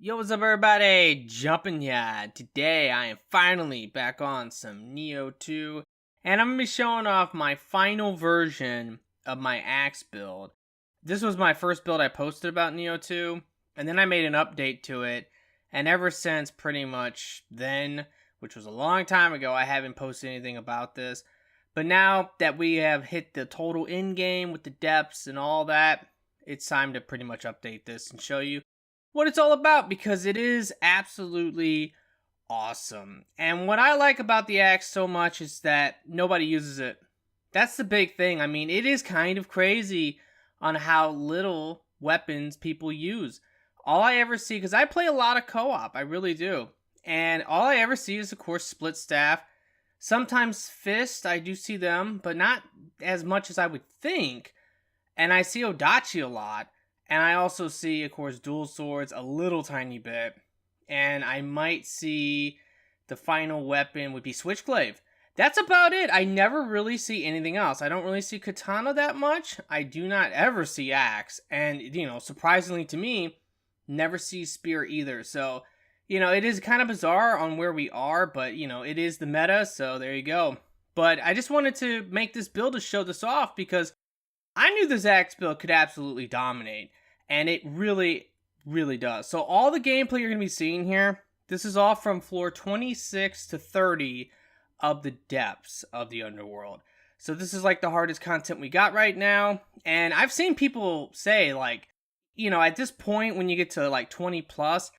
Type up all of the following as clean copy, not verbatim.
Yo, what's up, everybody? Jumping ya. Today, I am finally back on some Nioh 2, and I'm gonna be showing off my final version of my axe build. This was my first build I posted about Nioh 2, and then I made an update to it, and ever since pretty much then, which was a long time ago, I haven't posted anything about this. But now that we have hit the total end game with the depths and all that, it's time to pretty much update this and show you what it's all about because it is absolutely awesome. And what I like about the axe so much is that nobody uses it. That's the big thing. I mean, it is kind of crazy on how little weapons people use. All I ever see, because I play a lot of co-op, I really do. And all I ever see is, of course, split staff. Sometimes fist, I do see them, but not as much as I would think. And I see Odachi a lot. And I also see, of course, dual swords a little tiny bit. And I might see the final weapon would be Switchglaive. That's about it. I never really see anything else. I don't really see katana that much. I do not ever see axe. And, surprisingly to me, never see spear either. So, it is kind of bizarre on where we are, but, it is the meta. So there you go. But I just wanted to make this build to show this off because I knew this axe build could absolutely dominate. And it really, really does. So all the gameplay you're going to be seeing here, this is all from floor 26 to 30 of the depths of the underworld. So this is like the hardest content we got right now. And I've seen people say like, at this point when you get to like 20 plus,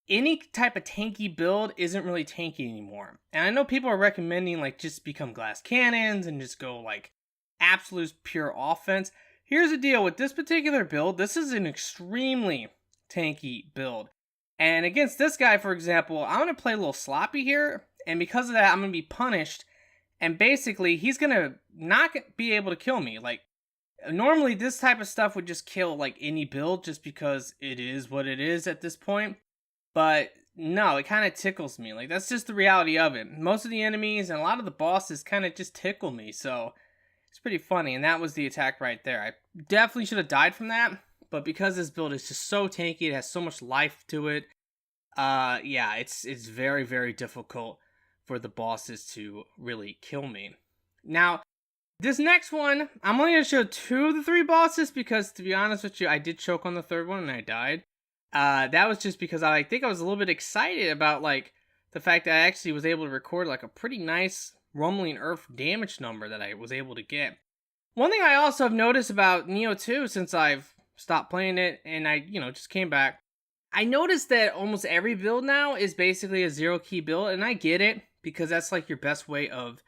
any type of tanky build isn't really tanky anymore. And I know people are recommending like just become glass cannons and just go like absolute pure offense. Here's the deal with this particular build. This is an extremely tanky build. And against this guy, for example, I'm going to play a little sloppy here. And because of that, I'm going to be punished. And basically, he's going to not be able to kill me. Like, normally this type of stuff would just kill like any build just because it is what it is at this point. But no, it kind of tickles me. Like, that's just the reality of it. Most of the enemies and a lot of the bosses kind of just tickle me. So it's pretty funny, and that was the attack right there. I definitely should have died from that, but because this build is just so tanky, it has so much life to it, yeah, it's very, very difficult for the bosses to really kill me. Now, this next one, I'm only going to show 2 of the 3 bosses because, to be honest with you, I did choke on the 3rd one and I died. That was just because I think I was a little bit excited about, like, the fact that I actually was able to record, like, a pretty nice rumbling earth damage number that I was able to get. One thing I also have noticed about Nioh 2 since I've stopped playing it and I, just came back, I noticed that almost every build now is basically a 0-key build, and I get it because that's like your best way of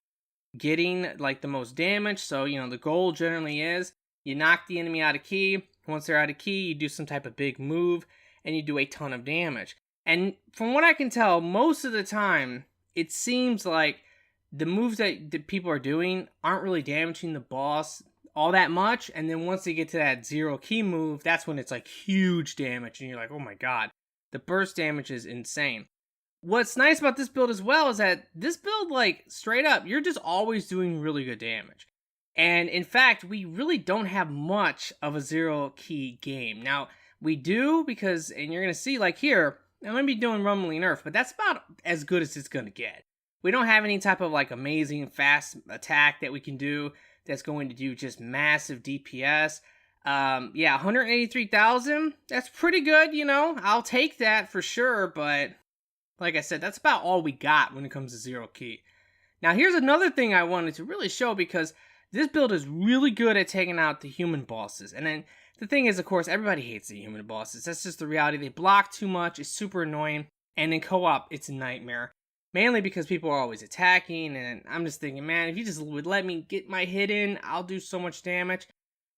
getting like the most damage. So, the goal generally is you knock the enemy out of key. Once they're out of key, you do some type of big move and you do a ton of damage. And from what I can tell, most of the time, it seems like the moves that people are doing aren't really damaging the boss all that much. And then once they get to that 0-key move, that's when it's like huge damage. And you're like, oh my god, the burst damage is insane. What's nice about this build as well is that this build, like, straight up, you're just always doing really good damage. And in fact, we really don't have much of a 0-key game. Now, we do because, and you're going to see, like here, I'm going to be doing Rumbling Earth, but that's about as good as it's going to get. We don't have any type of like amazing fast attack that we can do that's going to do just massive DPS. Yeah, 183,000. That's pretty good, I'll take that for sure, but like I said, that's about all we got when it comes to 0-key. Now, here's another thing I wanted to really show because this build is really good at taking out the human bosses. And then the thing is, of course, everybody hates the human bosses. That's just the reality. They block too much. It's super annoying. And in co-op, it's a nightmare. Mainly because people are always attacking, and I'm just thinking, man, if you just would let me get my hit in, I'll do so much damage.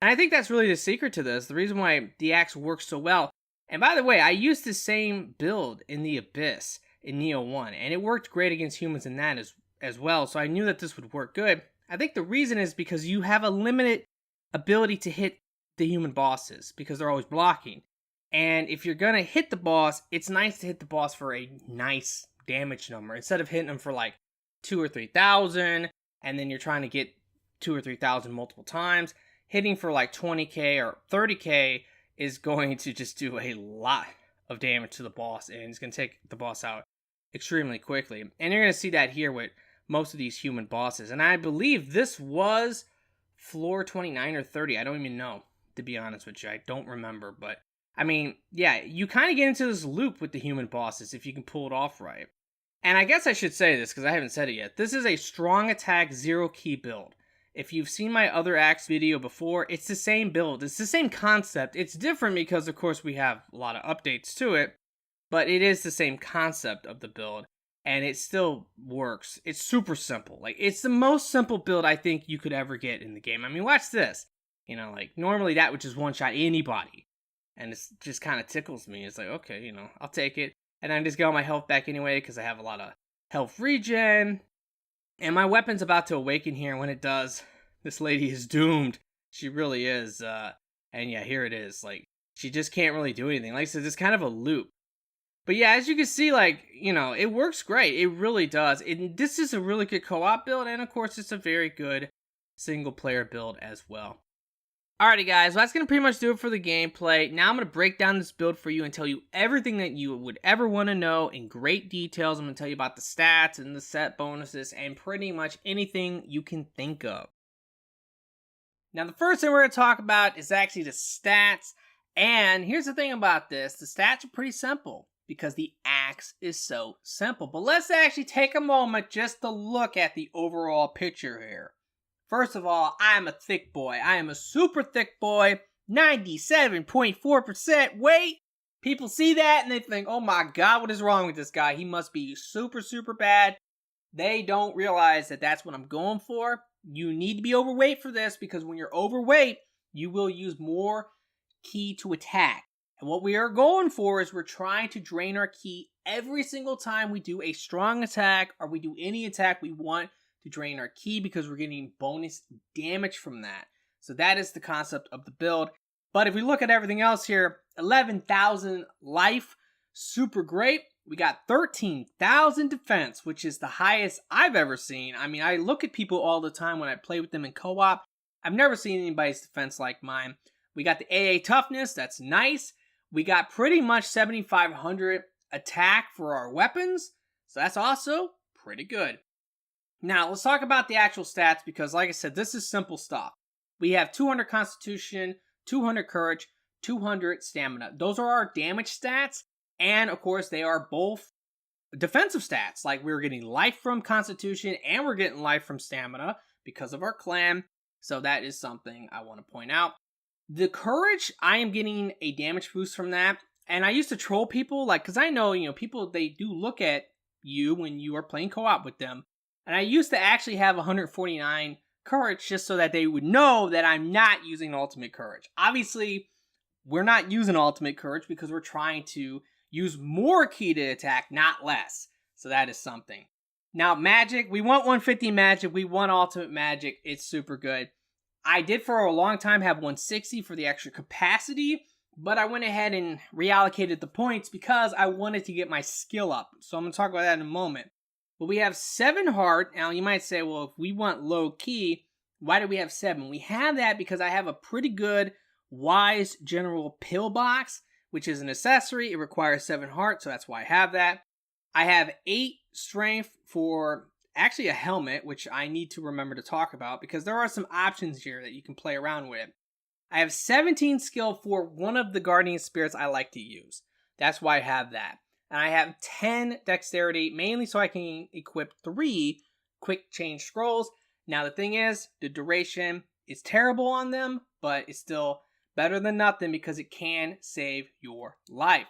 And I think that's really the secret to this, the reason why the axe works so well. And by the way, I used the same build in the Abyss in Nioh 1, and it worked great against humans in that as well, so I knew that this would work good. I think the reason is because you have a limited ability to hit the human bosses, because they're always blocking. And if you're gonna hit the boss, it's nice to hit the boss for a nice damage number instead of hitting them for like 2,000 or 3,000 and then you're trying to get 2,000 or 3,000 multiple times. Hitting for like 20k or 30k is going to just do a lot of damage to the boss, and it's going to take the boss out extremely quickly. And you're going to see that here with most of these human bosses. And I believe this was floor 29 or 30. I don't even know, to be honest with you. I don't remember. But, I mean, yeah, you kind of get into this loop with the human bosses if you can pull it off right. And I guess I should say this because I haven't said it yet. This is a strong attack, zero key build. If you've seen my other axe video before, it's the same build. It's the same concept. It's different because, of course, we have a lot of updates to it. But it is the same concept of the build. And it still works. It's super simple. Like, it's the most simple build I think you could ever get in the game. I mean, watch this. You know, like, normally that would just one-shot anybody. And it just kind of tickles me. It's like, okay, you know, I'll take it. And I just get all my health back anyway because I have a lot of health regen. And my weapon's about to awaken here. And when it does, this lady is doomed. She really is. And yeah, here it is. Like, she just can't really do anything. Like I said, it's kind of a loop. But yeah, as you can see, like, you know, it works great. It really does. This is a really good co-op build, and of course, it's a very good single-player build as well. Alrighty, guys, well, that's going to pretty much do it for the gameplay. Now I'm going to break down this build for you and tell you everything that you would ever want to know in great details. I'm going to tell you about the stats and the set bonuses and pretty much anything you can think of. Now, the first thing we're going to talk about is actually the stats. And here's the thing about this. The stats are pretty simple, because the axe is so simple. But let's actually take a moment just to look at the overall picture here. First of all, I am a thick boy. I am a super thick boy. 97.4% weight. People see that and they think, oh my god, what is wrong with this guy? He must be super, super bad. They don't realize that that's what I'm going for. You need to be overweight for this, because when you're overweight, you will use more ki to attack. And what we are going for is we're trying to drain our ki every single time we do a strong attack or we do any attack. We want to drain our ki because we're getting bonus damage from that. So that is the concept of the build. But if we look at everything else here, 11,000 life, super great. We got 13,000 defense, which is the highest I've ever seen. I mean, I look at people all the time when I play with them in co-op. I've never seen anybody's defense like mine. We got the AA toughness, that's nice. We got pretty much 7,500 attack for our weapons, so that's also pretty good. Now, let's talk about the actual stats, because like I said, this is simple stuff. We have 200 constitution, 200 courage, 200 stamina. Those are our damage stats, and of course, they are both defensive stats. Like, we're getting life from constitution, and we're getting life from stamina because of our clan, so that is something I want to point out. The courage, I am getting a damage boost from that. And I used to troll people, like, because I know, you know, people, they do look at you when you are playing co-op with them. And I used to actually have 149 courage just so that they would know that I'm not using ultimate courage. Obviously, we're not using ultimate courage because we're trying to use more ki to attack, not less. So that is something. Now, magic, we want 150 magic. We want ultimate magic. It's super good. I did for a long time have 160 for the extra capacity, but I went ahead and reallocated the points because I wanted to get my skill up. So I'm going to talk about that in a moment. But we have 7 heart. Now you might say, well, if we want low ki, why do we have 7? We have that because I have a pretty good wise general pillbox, which is an accessory. It requires 7 heart, so that's why I have that. I have 8 strength for actually a helmet, which I need to remember to talk about because there are some options here that you can play around with. I have 17 skill for one of the guardian spirits I like to use. That's why I have that. And I have 10 dexterity, mainly so I can equip 3 quick change scrolls. Now the thing is, the duration is terrible on them, but it's still better than nothing because it can save your life.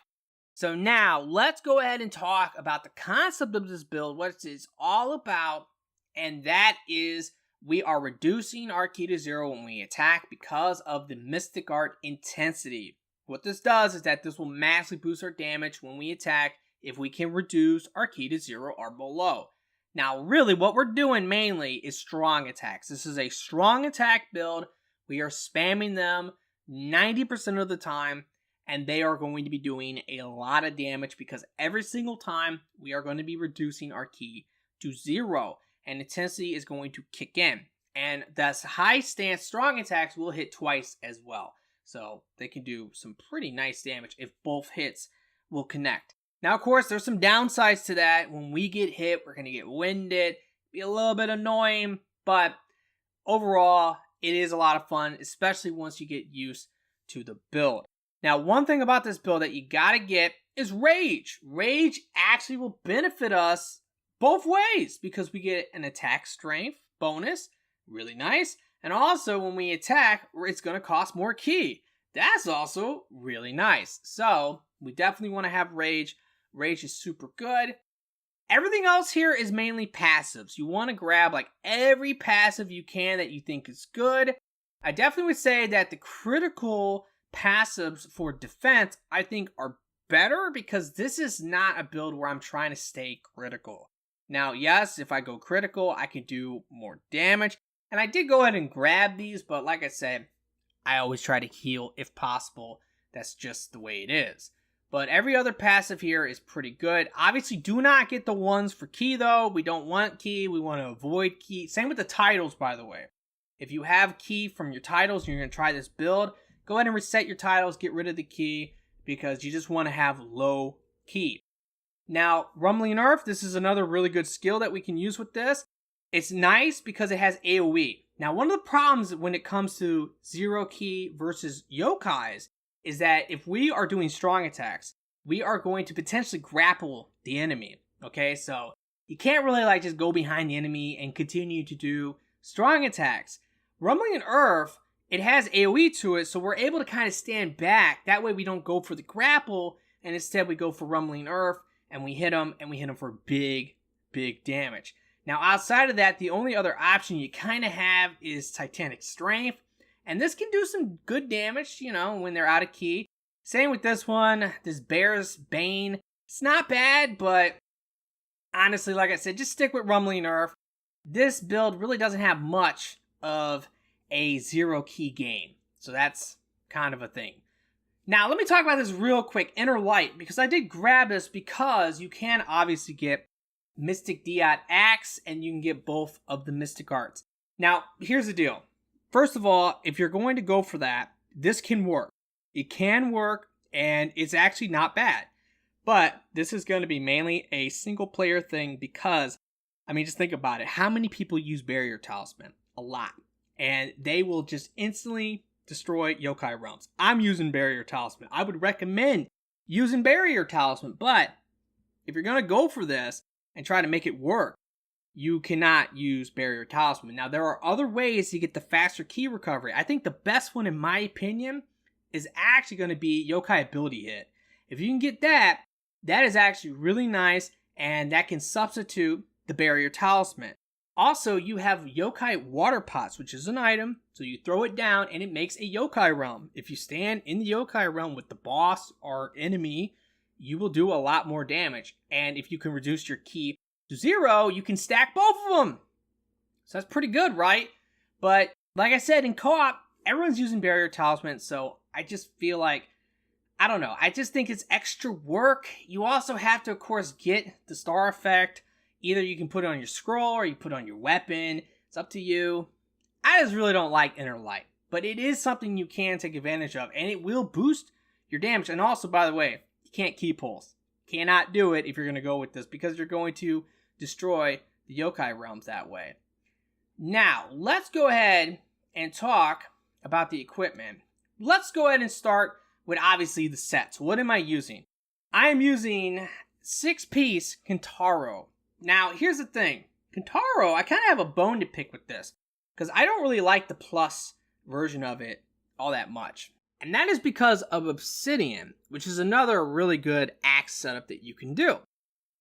So now, let's go ahead and talk about the concept of this build, what it's all about, and that is we are reducing our ki to 0 when we attack because of the Mystic Art intensity. What this does is that this will massively boost our damage when we attack if we can reduce our ki to 0 or below. Now, really, what we're doing mainly is strong attacks. This is a strong attack build. We are spamming them 90% of the time. And they are going to be doing a lot of damage because every single time we are going to be reducing our ki to 0. And intensity is going to kick in. And thus high stance strong attacks will hit twice as well. So they can do some pretty nice damage if both hits will connect. Now, of course, there's some downsides to that. When we get hit, we're going to get winded, be a little bit annoying, but overall, it is a lot of fun, especially once you get used to the build. Now, one thing about this build that you gotta get is Rage. Rage actually will benefit us both ways because we get an attack strength bonus, really nice, and also when we attack, it's gonna cost more ki. That's also really nice. So, we definitely want to have Rage. Rage is super good. Everything else here is mainly passives. You want to grab like every passive you can that you think is good. I definitely would say that the critical passives for defense, I think, are better because this is not a build where I'm trying to stay critical. Now, yes, if I go critical, I can do more damage. And I did go ahead and grab these, but like I said, I always try to heal if possible. That's just the way it is. But every other passive here is pretty good. Obviously, do not get the ones for ki, though. We don't want ki. We want to avoid ki. Same with the titles, by the way. If you have ki from your titles and you're going to try this build, go ahead and reset your titles. Get rid of the ki because you just want to have low ki. Now, Rumbling Earth, this is another really good skill that we can use with this. It's nice because it has AoE. Now, one of the problems when it comes to zero ki versus yokais is that if we are doing strong attacks, we are going to potentially grapple the enemy, okay? So you can't really like just go behind the enemy and continue to do strong attacks. Rumbling in Earth, it has AoE to it, so we're able to kind of stand back. That way we don't go for the grapple, and instead we go for Rumbling Earth, and we hit them for big, big damage. Now outside of that, the only other option you kind of have is Titanic Strength. And this can do some good damage, you know, when they're out of ki. Same with this one, this Bear's Bane. It's not bad, but honestly, like I said, just stick with Rumbling Earth. This build really doesn't have much of a zero ki game. So that's kind of a thing. Now, let me talk about this real quick, Inner Light, because I did grab this because you can obviously get Mystic Diot Axe, and you can get both of the Mystic Arts. Now, here's the deal. First of all, if you're going to go for that, this can work. It can work, and it's actually not bad. But this is going to be mainly a single player thing because, I mean, just think about it. How many people use Barrier Talisman? A lot. And they will just instantly destroy yokai realms. I'm using Barrier Talisman. I would recommend using Barrier Talisman, but if you're going to go for this and try to make it work, you cannot use Barrier Talisman. Now, there are other ways to get the faster ki recovery. I think the best one, in my opinion, is actually going to be Yokai Ability Hit. If you can get that, that is actually really nice, and that can substitute the Barrier Talisman. Also, you have Yokai Water Pots, which is an item, so you throw it down, and it makes a Yokai Realm. If you stand in the Yokai Realm with the boss or enemy, you will do a lot more damage. And if you can reduce your ki to 0, you can stack both of them. So that's pretty good, right? But like I said, in co-op, everyone's using Barrier Talisman, so I just feel like, I don't know, I just think it's extra work. You also have to, of course, get the star effect. Either you can put it on your scroll or you put it on your weapon. It's up to you. I just really don't like Inner Light, but it is something you can take advantage of, and it will boost your damage. And also, by the way, you can't ki pulse. Cannot do it if you're going to go with this because you're going to destroy the yokai realms that way. Now, let's go ahead and talk about the equipment. Let's go ahead and start with obviously the sets. What am I using? I am using 6-piece Kentaro. Now, here's the thing. Kentaro, I kind of have a bone to pick with this because I don't really like the plus version of it all that much. And that is because of Obsidian, which is another really good axe setup that you can do.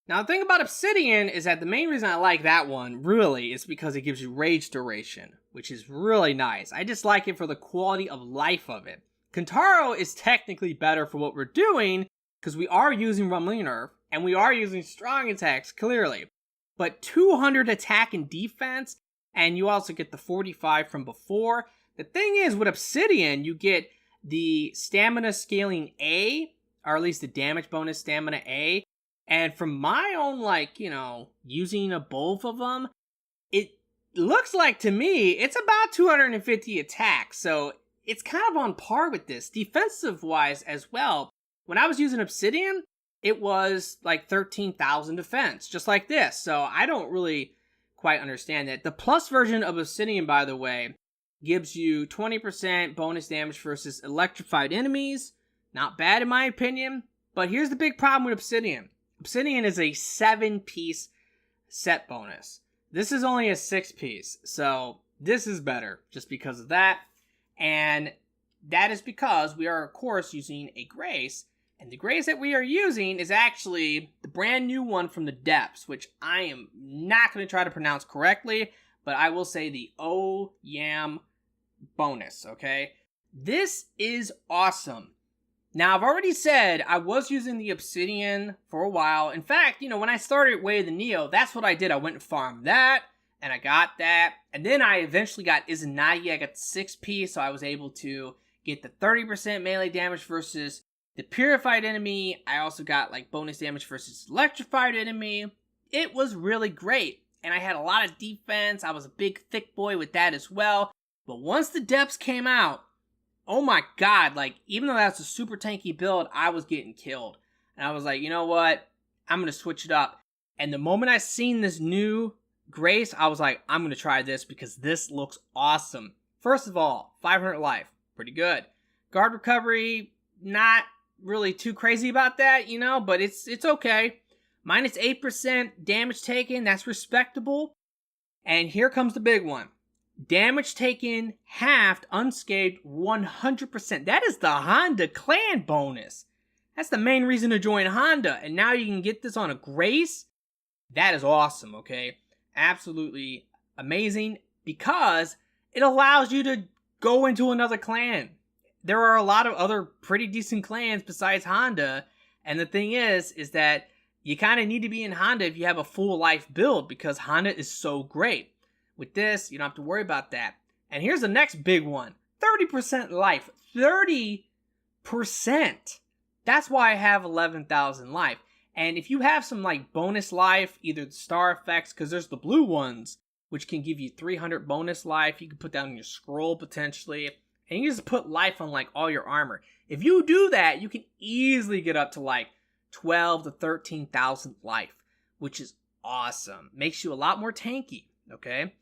Now, the thing about Obsidian is that the main reason I like that one, really, is because it gives you rage duration, which is really nice. I just like it for the quality of life of it. Kentaro is technically better for what we're doing, because we are using Rumbling Earth, and we are using strong attacks, clearly. But 200 attack and defense, and you also get the 45 from before. The thing is, with Obsidian, you get the stamina scaling A, or at least the damage bonus stamina A. And from my own, using both of them, it looks like to me, it's about 250 attacks. So it's kind of on par with this, defensive-wise as well. When I was using Obsidian, it was like 13,000 defense, just like this. So I don't really quite understand that. The plus version of Obsidian, by the way, gives you 20% bonus damage versus electrified enemies. Not bad in my opinion. But here's the big problem with Obsidian. Obsidian is a 7-piece set bonus. This is only a 6-piece. So this is better just because of that. And that is because we are, of course, using a Grace. And the Grace that we are using is actually the brand new one from the depths, which I am not going to try to pronounce correctly, but I will say the O-Yam bonus, okay? This is awesome. Now, I've already said I was using the Obsidian for a while. In fact, when I started Way of the Nioh, that's what I did. I went and farmed that, and I got that. And then I eventually got Izanagi. I got the 6-piece, so I was able to get the 30% melee damage versus the purified enemy. I also got like bonus damage versus electrified enemy. It was really great. And I had a lot of defense. I was a big thick boy with that as well. But once the depths came out, oh my god, like even though that's a super tanky build, I was getting killed. And I was like, you know what? I'm going to switch it up. And the moment I seen this new Grace, I was like, I'm going to try this because this looks awesome. First of all, 500 life. Pretty good. Guard recovery, not really too crazy about that, but it's okay. Minus 8% damage taken, that's respectable. And here comes the big one. Damage taken, halved, unscathed, 100%. That is the Honda clan bonus. That's the main reason to join Honda. And now you can get this on a Grace. That is awesome, okay? Absolutely amazing because it allows you to go into another clan. There are a lot of other pretty decent clans besides Honda. And the thing is that you kind of need to be in Honda if you have a full life build because Honda is so great. With this, you don't have to worry about that. And here's the next big one. 30% life. 30%. That's why I have 11,000 life. And if you have some like bonus life, either the star effects, because there's the blue ones, which can give you 300 bonus life. You can put that on your scroll potentially. And you just put life on like all your armor. If you do that, you can easily get up to like 12 to 13,000 life, which is awesome. Makes you a lot more tanky, okay?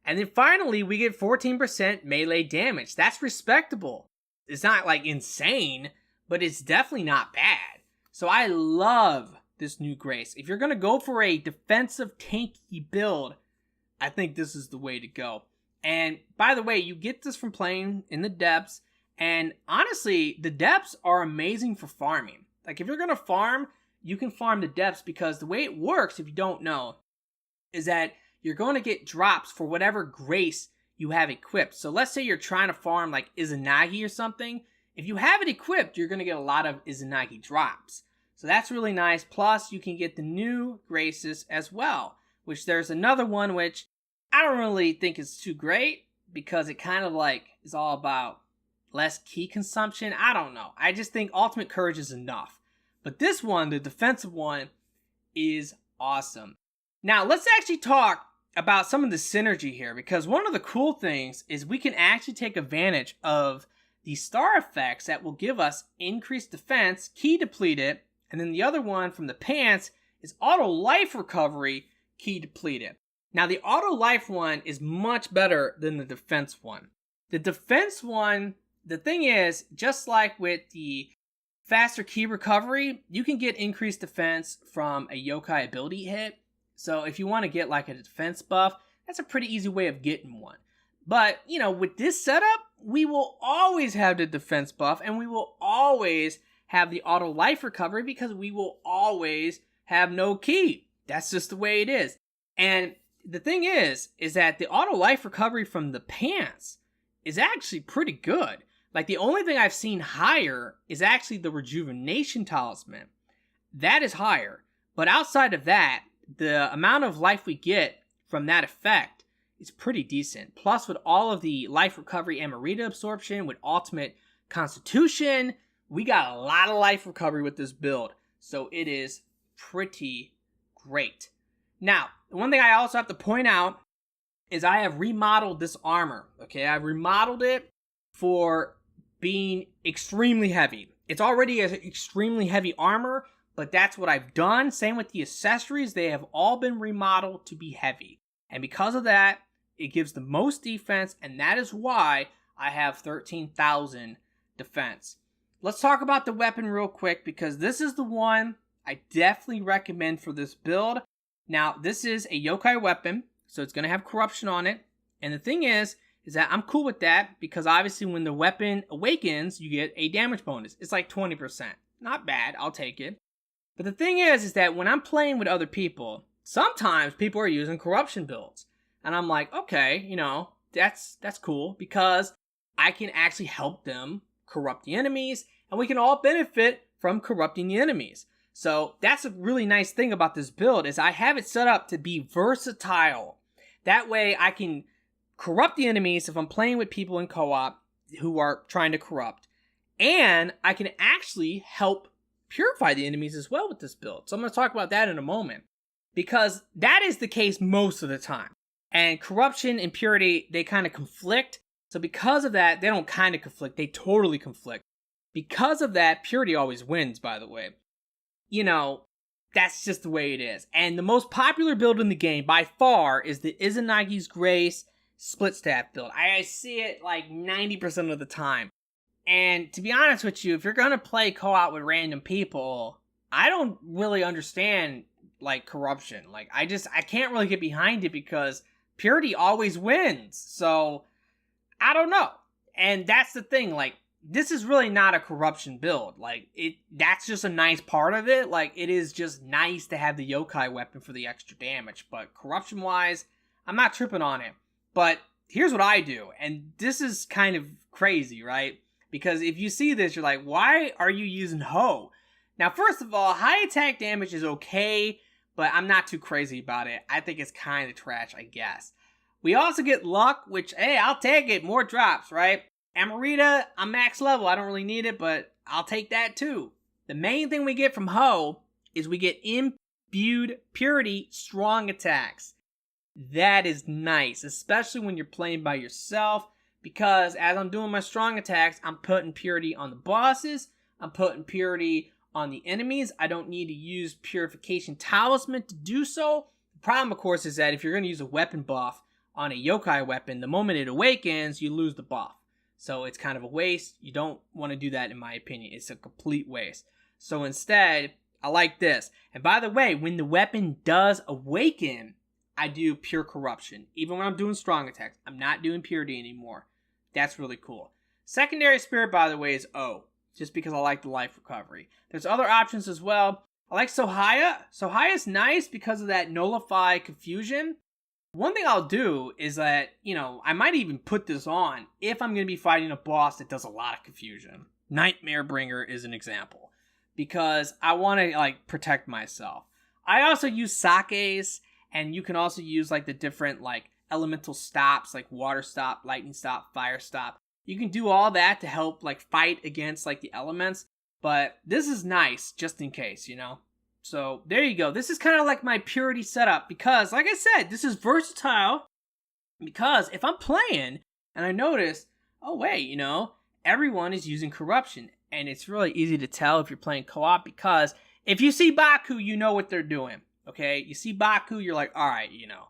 And then finally, we get 14% melee damage. That's respectable. It's not like insane, but it's definitely not bad. So I love this new Grace. If you're going to go for a defensive tanky build, I think this is the way to go. And by the way, you get this from playing in the depths. And honestly, the depths are amazing for farming. Like if you're going to farm, you can farm the depths because the way it works, if you don't know, is that you're going to get drops for whatever Grace you have equipped. So let's say you're trying to farm like Izanagi or something. If you have it equipped, you're going to get a lot of Izanagi drops. So that's really nice. Plus, you can get the new Graces as well, which there's another one which I don't really think is too great because it kind of like is all about less key consumption. I don't know. I just think Ultimate Courage is enough. But this one, the defensive one, is awesome. Now, let's actually talk about some of the synergy here because one of the cool things is we can actually take advantage of the star effects that will give us increased defense, key depleted, and then the other one from the pants is auto life recovery, key depleted. Now, the auto life one is much better than the defense one. The defense one, the thing is, just like with the faster key recovery, you can get increased defense from a yokai ability hit. So if you want to get like a defense buff, that's a pretty easy way of getting one. But, with this setup, we will always have the defense buff and we will always have the auto life recovery because we will always have no key. That's just the way it is. And the thing is that the auto life recovery from the pants is actually pretty good. Like the only thing I've seen higher is actually the rejuvenation talisman. That is higher. But outside of that, the amount of life we get from that effect is pretty decent. Plus with all of the life recovery Amarita absorption, with ultimate constitution, we got a lot of life recovery with this build. So it is pretty great. Now, one thing I also have to point out is I have remodeled this armor. Okay, I've remodeled it for being extremely heavy. It's already an extremely heavy armor, but that's what I've done. Same with the accessories. They have all been remodeled to be heavy. And because of that, it gives the most defense, and that is why I have 13,000 defense. Let's talk about the weapon real quick, because this is the one I definitely recommend for this build. Now, this is a yokai weapon, so it's going to have corruption on it. And the thing is that I'm cool with that, because obviously when the weapon awakens, you get a damage bonus. It's like 20%. Not bad, I'll take it. But the thing is that when I'm playing with other people, sometimes people are using corruption builds. And I'm like, okay, you know, that's cool, because I can actually help them corrupt the enemies, and we can all benefit from corrupting the enemies. So that's a really nice thing about this build, is I have it set up to be versatile. That way I can corrupt the enemies if I'm playing with people in co-op who are trying to corrupt. And I can actually help purify the enemies as well with this build. So I'm going to talk about that in a moment, because that is the case most of the time. And corruption and purity, they kind of conflict. So because of that, they don't kind of conflict, they totally conflict. Because of that, purity always wins, by the way. You know, that's just the way it is. And the most popular build in the game, by far, is the Izanagi's Grace split staff build. I see it like 90% of the time. And to be honest with you, if you're going to play co-op with random people, I don't really understand, like, corruption. Like, I can't really get behind it, because purity always wins. So, I don't know. And that's the thing, like, this is really not a corruption build. Like, that's just a nice part of it. Like, it is just nice to have the yokai weapon for the extra damage. But corruption-wise, I'm not tripping on it. But here's what I do. And this is kind of crazy, right? Because if you see this, you're like, why are you using Ho? Now, first of all, high attack damage is okay, but I'm not too crazy about it. I think it's kind of trash, I guess. We also get luck, which, hey, I'll take it. More drops, right? Amarita, I'm max level. I don't really need it, but I'll take that too. The main thing we get from Ho is we get imbued purity strong attacks. That is nice, especially when you're playing by yourself, because as I'm doing my strong attacks, I'm putting purity on the bosses. I'm putting purity on the enemies. I don't need to use Purification Talisman to do so. The problem, of course, is that if you're going to use a weapon buff on a yokai weapon, the moment it awakens, you lose the buff. So it's kind of a waste. You don't want to do that, in my opinion. It's a complete waste. So instead, I like this. And by the way, when the weapon does awaken, I do pure corruption. Even when I'm doing strong attacks, I'm not doing purity anymore. That's really cool. Secondary spirit, by the way, is O, just because I like the life recovery. There's other options as well. I like Sohaya. Sohaya's nice because of that nullify confusion. One thing I'll do is that, you know, I might even put this on if I'm going to be fighting a boss that does a lot of confusion. Nightmare Bringer is an example, because I want to, like, protect myself. I also use Sake's, and you can also use, like, the different, like, elemental stops, like water stop, lightning stop, fire stop. You can do all that to help, like, fight against, like, the elements, but this is nice just in case, you know? So there you go. This is kind of like my purity setup, because, like I said, this is versatile, because if I'm playing and I notice, oh wait, you know, everyone is using corruption, and it's really easy to tell if you're playing co-op, because if you see Baku, you know what they're doing, okay? You see Baku, you're like, all right, you know,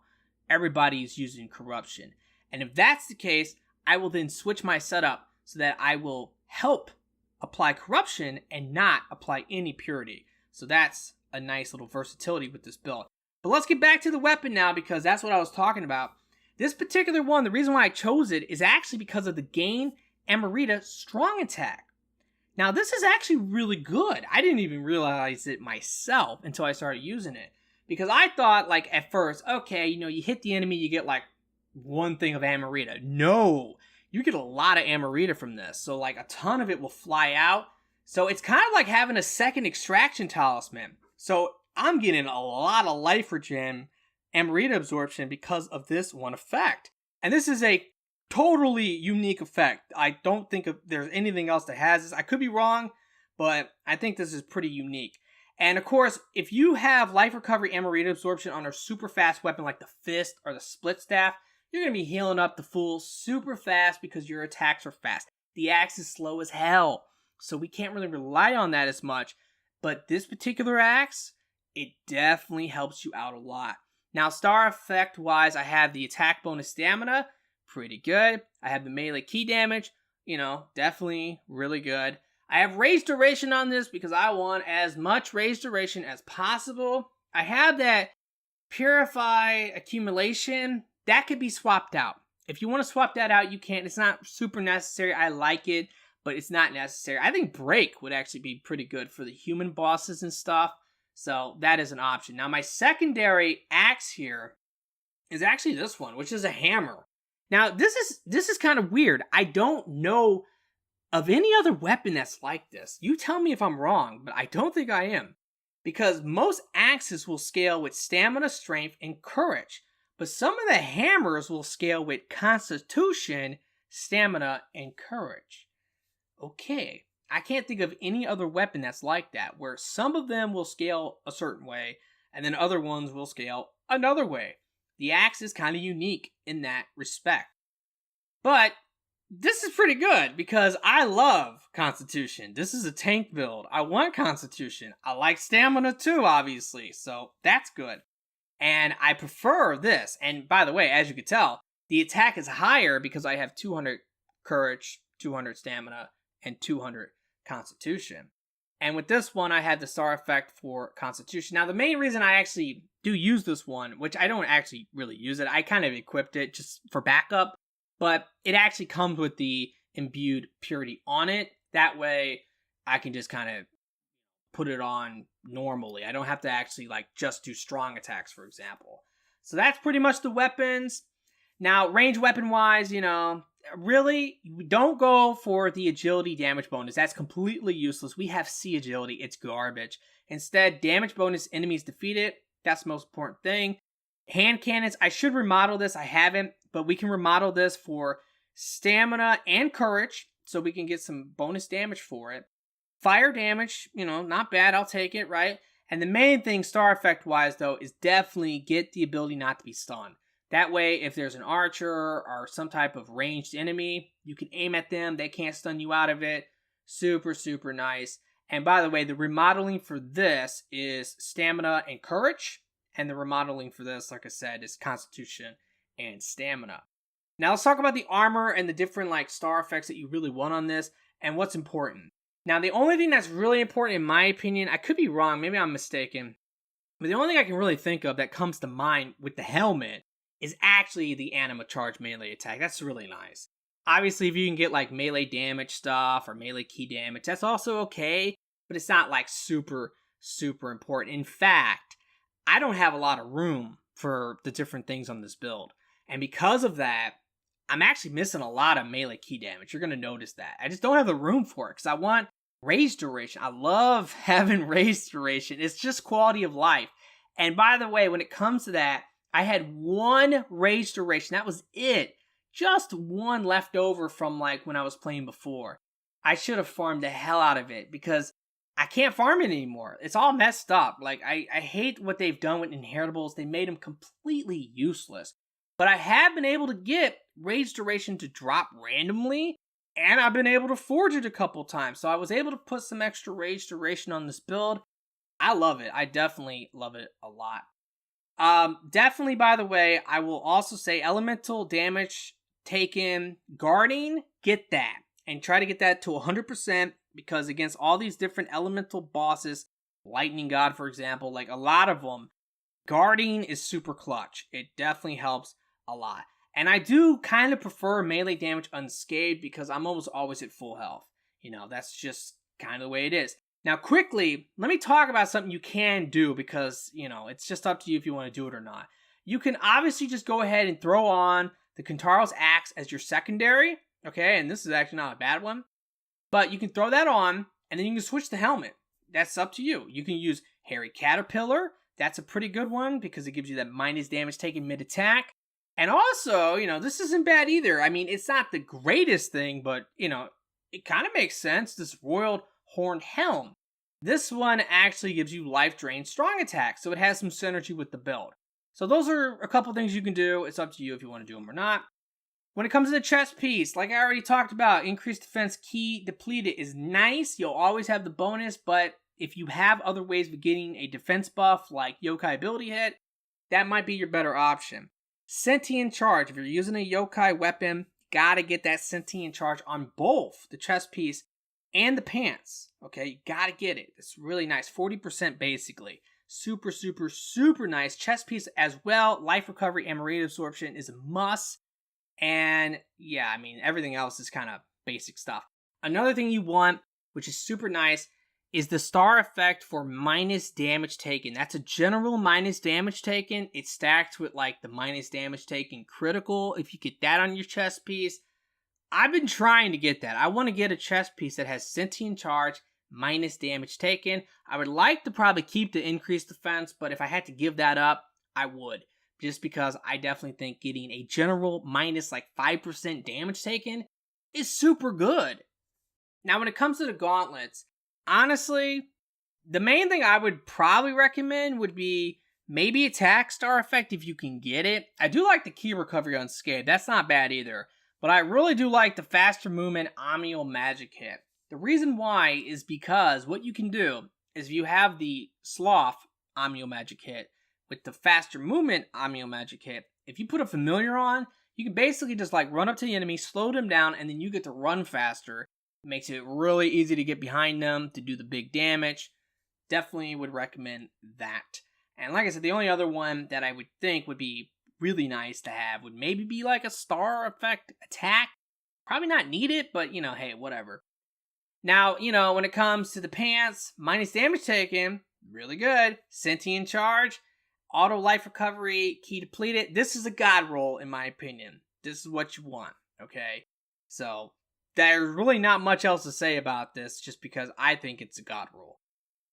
everybody's using corruption. And if that's the case, I will then switch my setup so that I will help apply corruption and not apply any purity. So that's a nice little versatility with this build. But let's get back to the weapon now, because that's what I was talking about. This particular one, the reason why I chose it is actually because of the Gain Amarita strong attack. Now, this is actually really good. I didn't even realize it myself until I started using it, because I thought, like, at first, okay, you know, you hit the enemy, you get like one thing of Amarita. No, you get a lot of Amarita from this. So, like, a ton of it will fly out. So it's kind of like having a second extraction talisman. So I'm getting a lot of life regen Amarita absorption because of this one effect. And this is a totally unique effect. I don't think there's anything else that has this. I could be wrong, but I think this is pretty unique. And of course, if you have life recovery Amarita absorption on a super fast weapon like the fist or the split staff, you're going to be healing up the fool super fast because your attacks are fast. The axe is slow as hell, so we can't really rely on that as much. But this particular axe, it definitely helps you out a lot. Now, star effect wise, I have the attack bonus stamina, pretty good. I have the melee key damage, definitely really good. I have rage duration on this because I want as much rage duration as possible. I have that purify accumulation, that could be swapped out. If you want to swap that out, you can. It's not super necessary. I like it, but it's not necessary. I think break would actually be pretty good for the human bosses and stuff. So that is an option. Now my secondary axe here is actually this one, which is a hammer. Now this is kind of weird. I don't know of any other weapon that's like this. You tell me if I'm wrong, but I don't think I am. Because most axes will scale with stamina, strength, and courage. But some of the hammers will scale with constitution, stamina, and courage. Okay, I can't think of any other weapon that's like that, where some of them will scale a certain way, and then other ones will scale another way. The axe is kind of unique in that respect. But this is pretty good because I love Constitution. This is a tank build. I want Constitution. I like stamina too, obviously, so that's good. And I prefer this. And by the way, as you can tell, the attack is higher because I have 200 courage, 200 stamina, and 200 Constitution. And with this one, I had the star effect for Constitution. Now, the main reason I actually do use this one, which I don't actually really use it, I kind of equipped it just for backup. But it actually comes with the imbued purity on it. That way, I can just kind of put it on normally. I don't have to actually just do strong attacks, for example. So that's pretty much the weapons. Now, range weapon wise, really, don't go for the agility damage bonus. That's completely useless. We have C agility. It's garbage. Instead, damage bonus enemies defeated. That's the most important thing. Hand cannons, I should remodel this. I haven't, but we can remodel this for stamina and courage, so we can get some bonus damage for it. Fire damage, not bad. I'll take it, right? And the main thing, star effect wise, though, is definitely get the ability not to be stunned. That way, if there's an archer or some type of ranged enemy, you can aim at them. They can't stun you out of it. Super, super nice. And by the way, the remodeling for this is stamina and courage. And the remodeling for this, like I said, is constitution and stamina. Now let's talk about the armor and the different star effects that you really want on this and what's important. Now the only thing that's really important in my opinion, I could be wrong, maybe I'm mistaken, but the only thing I can really think of that comes to mind with the helmet is actually the anima charge melee attack. That's really nice. Obviously if you can get melee damage stuff or melee key damage, that's also okay, but it's not super, super important. In fact, I don't have a lot of room for the different things on this build. And because of that, I'm actually missing a lot of melee key damage. You're going to notice that. I just don't have the room for it because I want rage duration. I love having rage duration. It's just quality of life. And by the way, when it comes to that, I had one rage duration. That was it. Just one left over from when I was playing before. I should have farmed the hell out of it because I can't farm it anymore. It's all messed up. I hate what they've done with inheritables. They made them completely useless. But I have been able to get rage duration to drop randomly, and I've been able to forge it a couple times. So I was able to put some extra rage duration on this build. I love it. I definitely love it a lot. Definitely, by the way, I will also say elemental damage taken, guarding, get that. And try to get that to 100%. Because against all these different elemental bosses, Lightning God, for example, a lot of them, guarding is super clutch. It definitely helps a lot. And I do kind of prefer melee damage unscathed because I'm almost always at full health. That's just kind of the way it is. Now, quickly, let me talk about something you can do because, it's just up to you if you want to do it or not. You can obviously just go ahead and throw on the Kintaro's Axe as your secondary, okay? And this is actually not a bad one. But you can throw that on, and then you can switch the helmet. That's up to you. You can use Hairy Caterpillar. That's a pretty good one because it gives you that minus damage taken mid-attack. And also, this isn't bad either. I mean, it's not the greatest thing, but, it kind of makes sense. This Roiled Horned Helm. This one actually gives you Life Drain Strong Attack, so it has some synergy with the build. So those are a couple things you can do. It's up to you if you want to do them or not. When it comes to the chest piece, like I already talked about, increased defense key depleted is nice. You'll always have the bonus, but, if you have other ways of getting a defense buff like yokai ability hit, that might be your better option. Sentient charge, if you're using a yokai weapon, gotta get that sentient charge on both the chest piece and the pants. Okay, you gotta get it. It's really nice. 40% basically. Super, super, super nice. Chest piece as well. Life recovery and radiant absorption is a must. And yeah, I mean, everything else is kind of basic stuff. Another thing you want, which is super nice, is the star effect for minus damage taken. That's a general minus damage taken. It's stacked with like the minus damage taken critical. If you get that on your chest piece, I've been trying to get that. I want to get a chest piece that has sentient charge, minus damage taken. I would like to probably keep the increased defense, but if I had to give that up, I would. Just because I definitely think getting a general minus like 5% damage taken is super good. Now when it comes to the gauntlets, honestly, the main thing I would probably recommend would be maybe attack star effect if you can get it. I do like the key recovery on Skate. That's not bad either. But I really do like the faster movement Amiel magic hit. The reason why is because what you can do is if you have the Sloth Amiel magic hit with the faster movement Amiel magic hit, if you put a familiar on, you can basically just like run up to the enemy, slow them down, and then you get to run faster. It makes it really easy to get behind them to do the big damage. Definitely would recommend that. And like I said, the only other one that I would think would be really nice to have would maybe be like a star effect attack. Probably not needed, but hey, whatever. Now, when it comes to the pants, minus damage taken, really good. Sentient charge, auto life recovery, key depleted. This is a god roll in my opinion. This is what you want, okay? So, there's really not much else to say about this just because I think it's a god roll.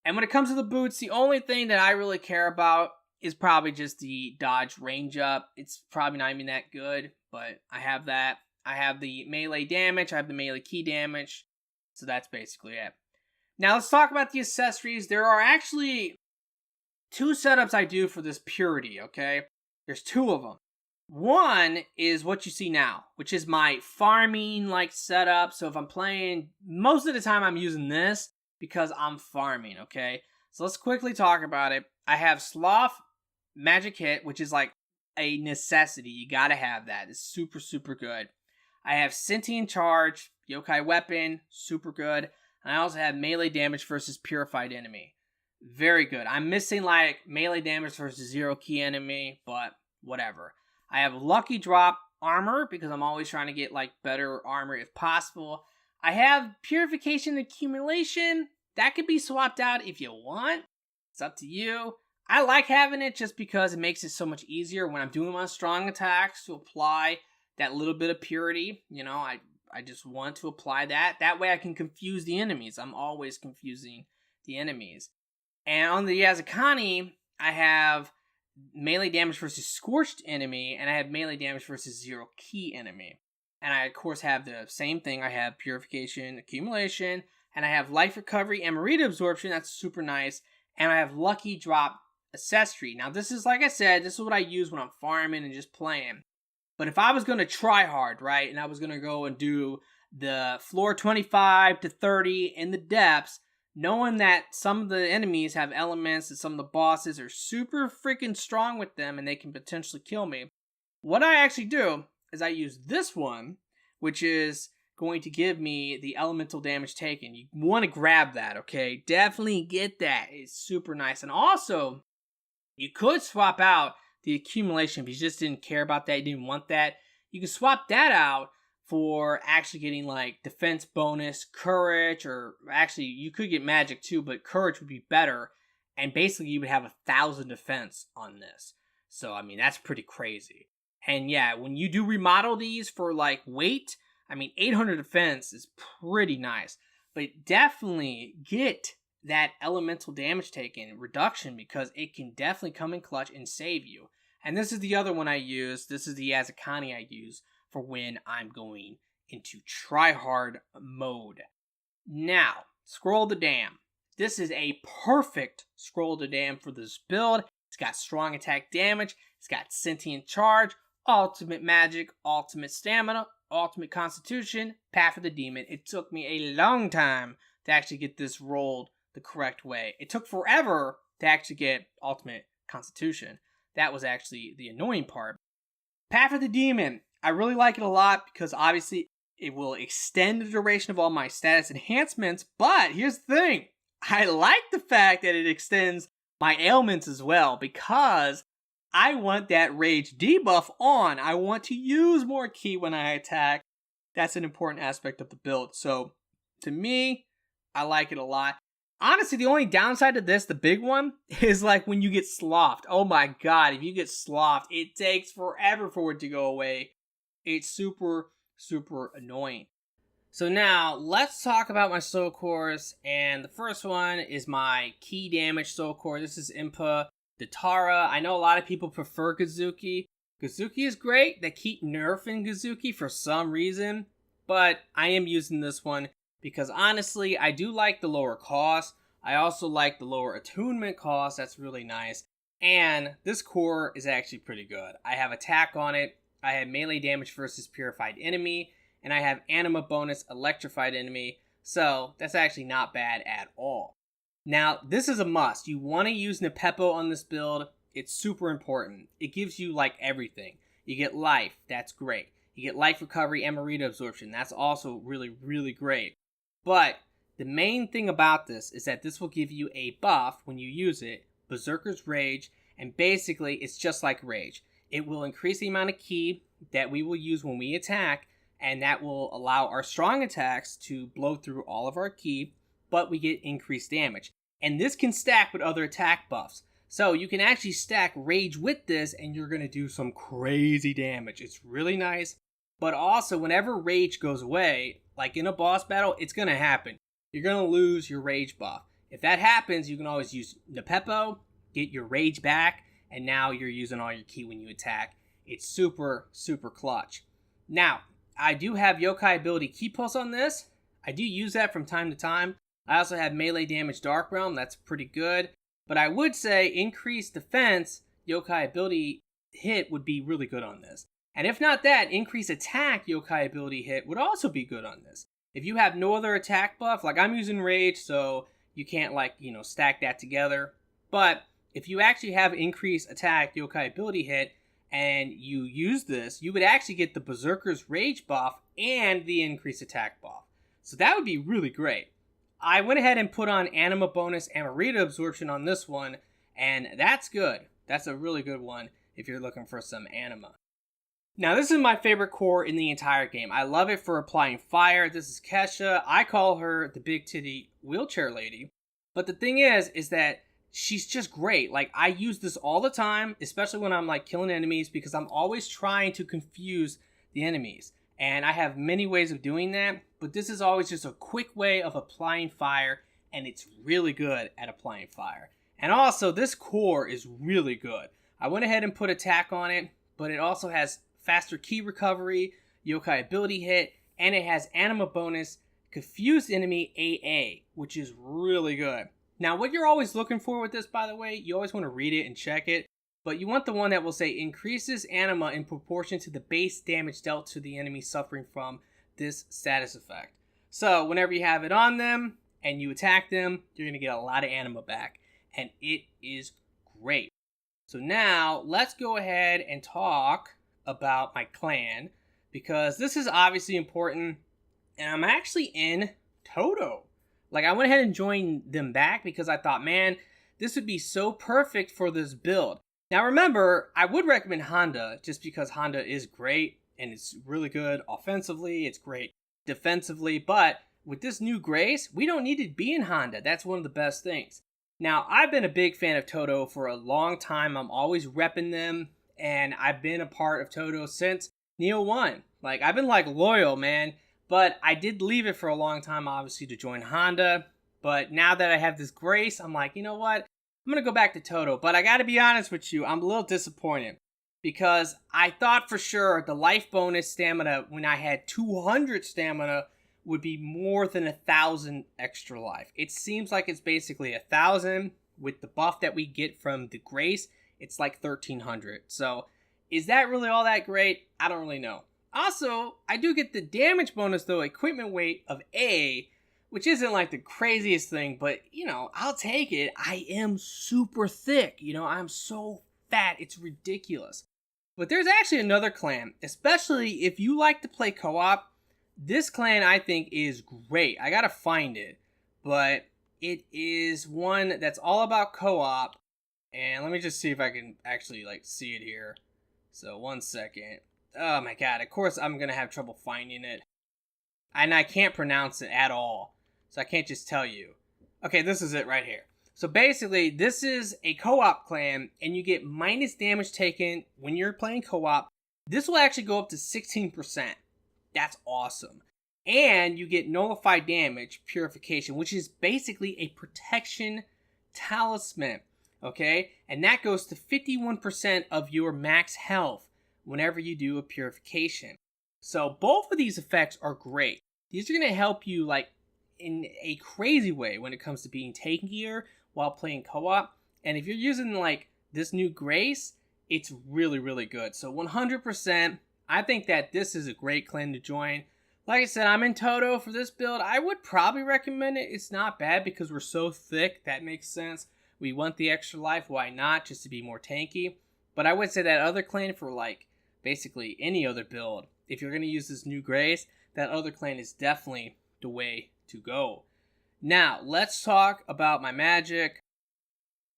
And when it comes to the boots, the only thing that I really care about is probably just the dodge range up. It's probably not even that good, but I have that. I have the melee damage, I have the melee key damage, so that's basically it. Now let's talk about the accessories. There are actually 2 setups I do for this purity, okay? There's 2 of them. One is what you see now, which is my farming like setup. So if I'm playing, most of the time I'm using this because I'm farming, okay? So let's quickly talk about it. I have Sloth magic hit, which is like a necessity. You gotta have that. It's super, super good. I have sentient charge, yokai weapon, super good. And I also have melee damage versus purified enemy. Very good. I'm missing like melee damage versus 0 key enemy, but whatever. I have lucky drop armor because I'm always trying to get like better armor if possible. I have purification accumulation. That could be swapped out if you want. It's up to you. I like having it just because it makes it so much easier when I'm doing my strong attacks to apply that little bit of purity. I just want to apply that. That way I can confuse the enemies. I'm always confusing the enemies. And on the Yazakani, I have melee damage versus scorched enemy, and I have melee damage versus 0 key enemy. And I, of course, have the same thing. I have purification, accumulation, and I have life recovery and marita absorption. That's super nice. And I have lucky drop accessory. Now, this is, like I said, this is what I use when I'm farming and just playing. But if I was going to try hard, right, and I was going to go and do the floor 25 to 30 in the depths, knowing that some of the enemies have elements and some of the bosses are super freaking strong with them and they can potentially kill me, what I actually do is I use this one, which is going to give me the elemental damage taken. You want to grab that, okay? Definitely get that. It's super nice. And also, you could swap out the accumulation if you just didn't care about that, you didn't want that. You can swap that out for actually getting like defense bonus, courage, or actually you could get magic too, but courage would be better. And basically you would have 1,000 defense on this. So I mean, that's pretty crazy. And yeah, when you do remodel these for like weight, I mean 800 defense is pretty nice. But definitely get that elemental damage taken reduction because it can definitely come in clutch and save you. And this is the other one I use. This is the Yazakani I use for when I'm going into tryhard mode. Now, Scroll the Dam. This is a perfect Scroll the Dam for this build. It's got strong attack damage. It's got sentient charge, ultimate magic, ultimate stamina, ultimate constitution, path of the demon. It took me a long time to actually get this rolled the correct way. It took forever to actually get Ultimate Constitution. That was actually the annoying part. Path of the Demon. I really like it a lot because obviously it will extend the duration of all my status enhancements, but here's the thing. I like the fact that it extends my ailments as well because I want that rage debuff on. I want to use more ki when I attack. That's an important aspect of the build. So to me, I like it a lot. Honestly, the only downside to this, the big one, is like when you get sloughed. Oh my god, if you get sloughed, it takes forever for it to go away. It's super, super annoying. So now, let's talk about my soul cores, and the first one is my ki damage soul core. This is Impa Datara. I know a lot of people prefer Gazuki. Gazuki is great. They keep nerfing Gazuki for some reason, but I am using this one because honestly, I do like the lower cost. I also like the lower attunement cost. That's really nice. And this core is actually pretty good. I have attack on it. I have melee damage versus purified enemy. And I have anima bonus electrified enemy. So that's actually not bad at all. Now, this is a must. You want to use Nepepo on this build. It's super important. It gives you like everything. You get life. That's great. You get life recovery and Marita absorption. That's also really, really great. But the main thing about this is that this will give you a buff when you use it, Berserker's Rage, and basically it's just like Rage. It will increase the amount of ki that we will use when we attack, and that will allow our strong attacks to blow through all of our ki, but we get increased damage. And this can stack with other attack buffs. So you can actually stack Rage with this, and you're going to do some crazy damage. It's really nice. But also, whenever Rage goes away, like in a boss battle, it's going to happen. You're going to lose your Rage buff. If that happens, you can always use Nepepo, get your Rage back, and now you're using all your ki when you attack. It's super, super clutch. Now, I do have Yokai ability Ki Pulse on this. I do use that from time to time. I also have melee damage Dark Realm. That's pretty good. But I would say increased defense Yokai ability hit would be really good on this. And if not that, increased attack Yokai ability hit would also be good on this. If you have no other attack buff, like I'm using Rage, so you can't stack that together. But if you actually have increased attack Yokai ability hit and you use this, you would actually get the Berserker's Rage buff and the increased attack buff. So that would be really great. I went ahead and put on Anima Bonus and Marita Absorption on this one, and that's good. That's a really good one if you're looking for some Anima. Now, this is my favorite core in the entire game. I love it for applying fire. This is Kesha. I call her the big titty wheelchair lady. But the thing is that she's just great. Like, I use this all the time, especially when I'm like killing enemies, because I'm always trying to confuse the enemies. And I have many ways of doing that, but this is always just a quick way of applying fire, and it's really good at applying fire. And also, this core is really good. I went ahead and put attack on it, but it also has faster ki recovery, Yokai ability hit, and it has Anima bonus, confused enemy AA, which is really good. Now, what you're always looking for with this, by the way, you always want to read it and check it, but you want the one that will say increases Anima in proportion to the base damage dealt to the enemy suffering from this status effect. So whenever you have it on them and you attack them, you're going to get a lot of Anima back, and it is great. So now let's go ahead and talk about my clan, because this is obviously important, and I'm actually in Toto. Like, I went ahead and joined them back because I thought, man, this would be so perfect for this build. Now remember, I would recommend Honda just because Honda is great and it's really good offensively, it's great defensively, but with this new Grace, we don't need to be in Honda. That's one of the best things. Now, I've been a big fan of Toto for a long time. I'm always repping them, and I've been a part of Toto since Nioh 1. Like, I've been like loyal, man, but I did leave it for a long time, obviously, to join Honda. But now that I have this Grace, I'm like, you know what? I'm going to go back to Toto, but I got to be honest with you, I'm a little disappointed because I thought for sure the life bonus stamina when I had 200 stamina would be more than 1,000 extra life. It seems like it's basically 1,000 with the buff that we get from the Grace. It's like 1,300. So is that really all that great? I don't really know. Also, I do get the damage bonus though, equipment weight of A, which isn't like the craziest thing, but I'll take it. I am super thick. I'm so fat. It's ridiculous. But there's actually another clan, especially if you like to play co-op. This clan I think is great. I gotta find it, but it is one that's all about co-op. And let me just see if I can actually see it here. So 1 second. Oh my god, of course I'm gonna have trouble finding it. And I can't pronounce it at all. So I can't just tell you. Okay, this is it right here. So basically, this is a co-op clan, and you get minus damage taken when you're playing co-op. This will actually go up to 16%. That's awesome. And you get nullified damage purification, which is basically a protection talisman. Okay? And that goes to 51% of your max health whenever you do a purification. So both of these effects are great. These are going to help you in a crazy way when it comes to being tankier while playing co-op. And if you're using this new Grace, it's really, really good. So 100%, I think that this is a great clan to join. Like I said, I'm in Toto for this build. I would probably recommend it. It's not bad because we're so thick. That makes sense. We want the extra life. Why not? Just to be more tanky. But I would say that other clan for basically any other build, if you're going to use this new Grace, that other clan is definitely the way to go. Now, let's talk about my magic.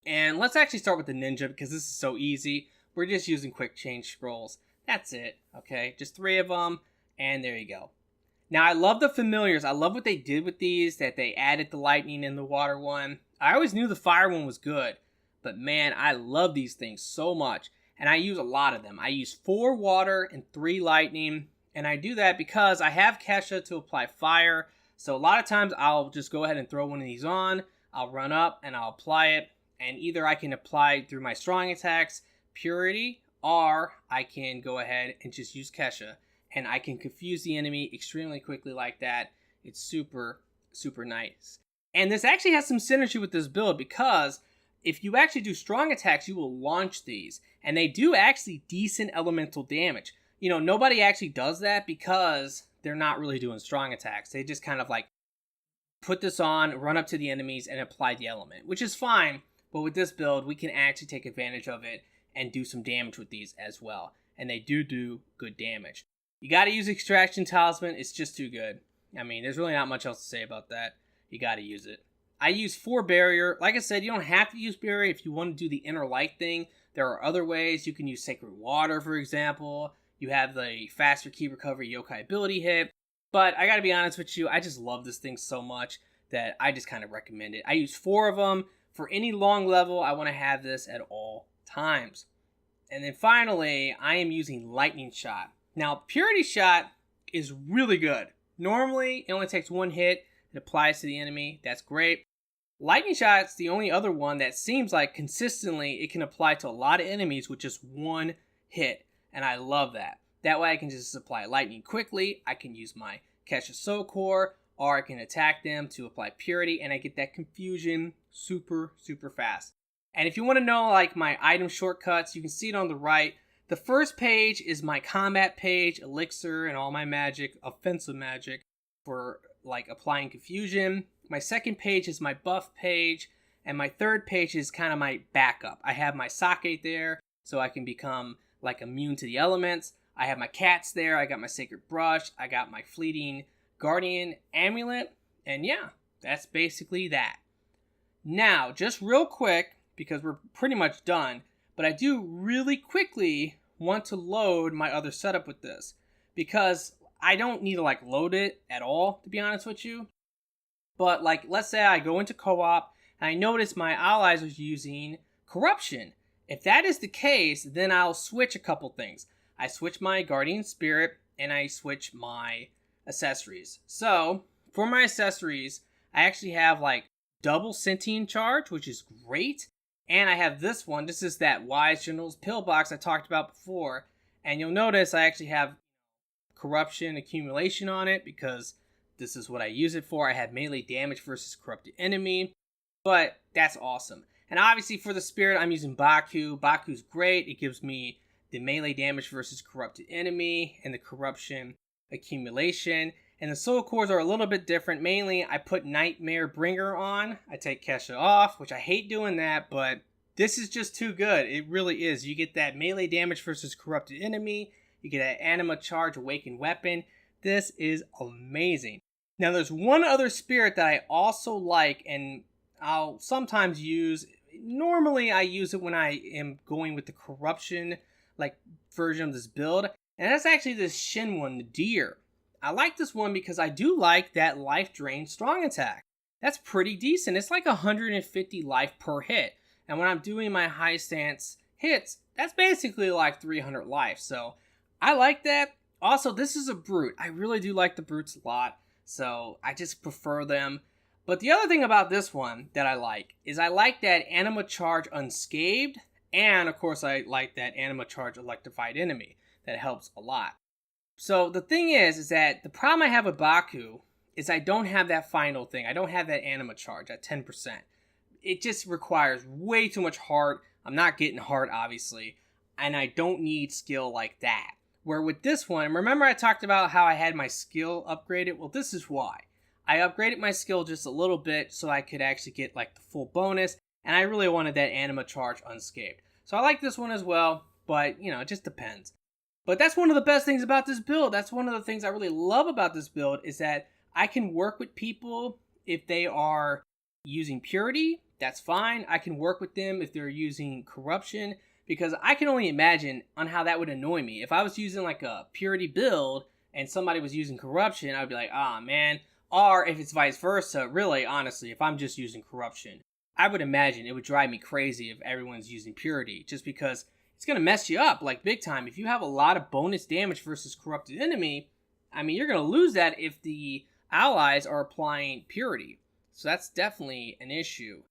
And let's actually start with the ninja because this is so easy. We're just using quick change scrolls. That's it, okay? Just 3 of them, and there you go. Now, I love the familiars. I love what they did with these, that they added the lightning and the water one. I always knew the fire one was good, but man, I love these things so much. And I use a lot of them. I use 4 water and 3 lightning. And I do that because I have Kesha to apply fire. So a lot of times I'll just go ahead and throw one of these on. I'll run up and I'll apply it. And either I can apply it through my strong attacks, purity, or I can go ahead and just use Kesha. And I can confuse the enemy extremely quickly like that. It's super, super nice. And this actually has some synergy with this build because if you actually do strong attacks, you will launch these. And they do actually decent elemental damage. Nobody actually does that because they're not really doing strong attacks. They just kind of put this on, run up to the enemies, and apply the element, which is fine. But with this build, we can actually take advantage of it and do some damage with these as well. And they do good damage. You got to use Extraction Talisman. It's just too good. I mean, there's really not much else to say about that. You got to use it. I use 4 barrier. Like I said, you don't have to use barrier if you want to do the inner light thing. There are other ways. You can use Sacred Water, for example. You have the faster key recovery yokai ability hit. But I got to be honest with you, I just love this thing so much that I just kind of recommend it. I use 4 of them. For any long level, I want to have this at all times. And then finally, I am using Lightning Shot. Now, Purity Shot is really good. Normally, it only takes 1 hit. It applies to the enemy. That's great. Lightning Shot's the only other one that seems like consistently it can apply to a lot of enemies with just 1 hit. And I love that. That way I can just apply lightning quickly. I can use my Kesha Soul Core, or I can attack them to apply Purity, and I get that confusion super, super fast. And if you want to know my item shortcuts, you can see it on the right. The first page is my combat page, elixir, and all my magic, offensive magic for applying confusion. My second page is my buff page, and my third page is kind of my backup. I have my sake there, so I can become immune to the elements. I have my cats there. I got my sacred brush. I got my fleeting guardian amulet, and yeah, that's basically that. Now, just real quick, because we're pretty much done, but I do really quickly want to load my other setup with this, because I don't need to load it at all, to be honest with you. But let's say I go into co-op and I notice my allies are using corruption. If that is the case, then I'll switch a couple things. I switch my guardian spirit and I switch my accessories. So for my accessories, I actually have double sentient charge, which is great. And I have this one. This is that Wise General's pillbox I talked about before. And you'll notice I actually have corruption accumulation on it because this is what I use it for. I have melee damage versus corrupted enemy. But that's awesome. And obviously for the spirit, I'm using Baku. Baku's great. It gives me the melee damage versus corrupted enemy and the corruption accumulation. And the soul cores are a little bit different. Mainly, I put Nightmare Bringer on. I take Kesha off, which I hate doing that, but this is just too good. It really is. You get that melee damage versus corrupted enemy. You get that Anima Charge Awakened Weapon. This is amazing. Now, there's one other spirit that I also like, and I'll sometimes use. Normally, I use it when I am going with the corruption version of this build, and that's actually this Shin one, the Deer. I like this one because I do like that life drain strong attack. That's pretty decent. It's like 150 life per hit. And when I'm doing my high stance hits, that's basically like 300 life. So I like that. Also, this is a brute. I really do like the brutes a lot. So I just prefer them. But the other thing about this one that I like is I like that Anima Charge Unscathed. And of course, I like that Anima Charge Electrified Enemy. That helps a lot. So the thing is that the problem I have with Baku is I don't have that final thing. I don't have that Anima Charge at 10%. It just requires way too much heart. I'm not getting heart, obviously. And I don't need skill like that. Where with this one, remember I talked about how I had my skill upgraded? Well, this is why. I upgraded my skill just a little bit so I could actually get like the full bonus. And I really wanted that Anima Charge Unscathed. So I like this one as well. But, it just depends. But that's one of the best things about this build. That's one of the things I really love about this build is that I can work with people if they are using purity. That's fine. I can work with them if they're using corruption because I can only imagine on how that would annoy me. If I was using like a purity build and somebody was using corruption, I'd be like, ah, man. Or if it's vice versa, really, honestly, if I'm just using corruption, I would imagine it would drive me crazy if everyone's using purity just because it's going to mess you up like big time. If you have a lot of bonus damage versus corrupted enemy, I mean, you're going to lose that if the allies are applying purity. So that's definitely an issue.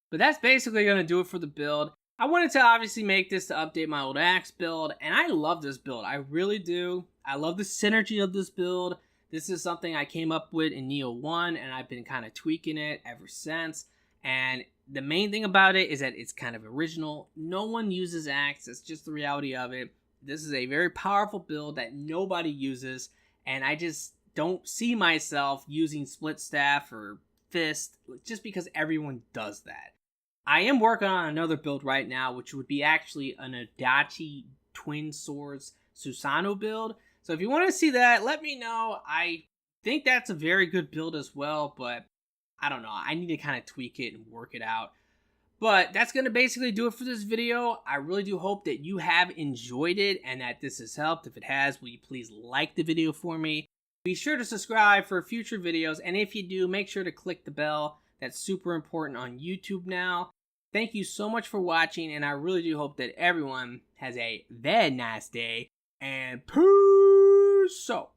But that's basically going to do it for the build. I wanted to obviously make this to update my old axe build, and I love this build. I really do. I love the synergy of this build. This is something I came up with in Nioh 1, and I've been kind of tweaking it ever since. And the main thing about it is that it's kind of original. No one uses axe. That's just the reality of it. This is a very powerful build that nobody uses, and I just don't see myself using split staff or fist just because everyone does that. I am working on another build right now, which would be actually an Adachi Twin Swords Susanoo build. So if you want to see that, let me know. I think that's a very good build as well, but I don't know. I need to kind of tweak it and work it out. But that's going to basically do it for this video. I really do hope that you have enjoyed it and that this has helped. If it has, will you please like the video for me? Be sure to subscribe for future videos. And if you do, make sure to click the bell. That's super important on YouTube now. Thank you so much for watching. And I really do hope that everyone has a very nice day. And peace out.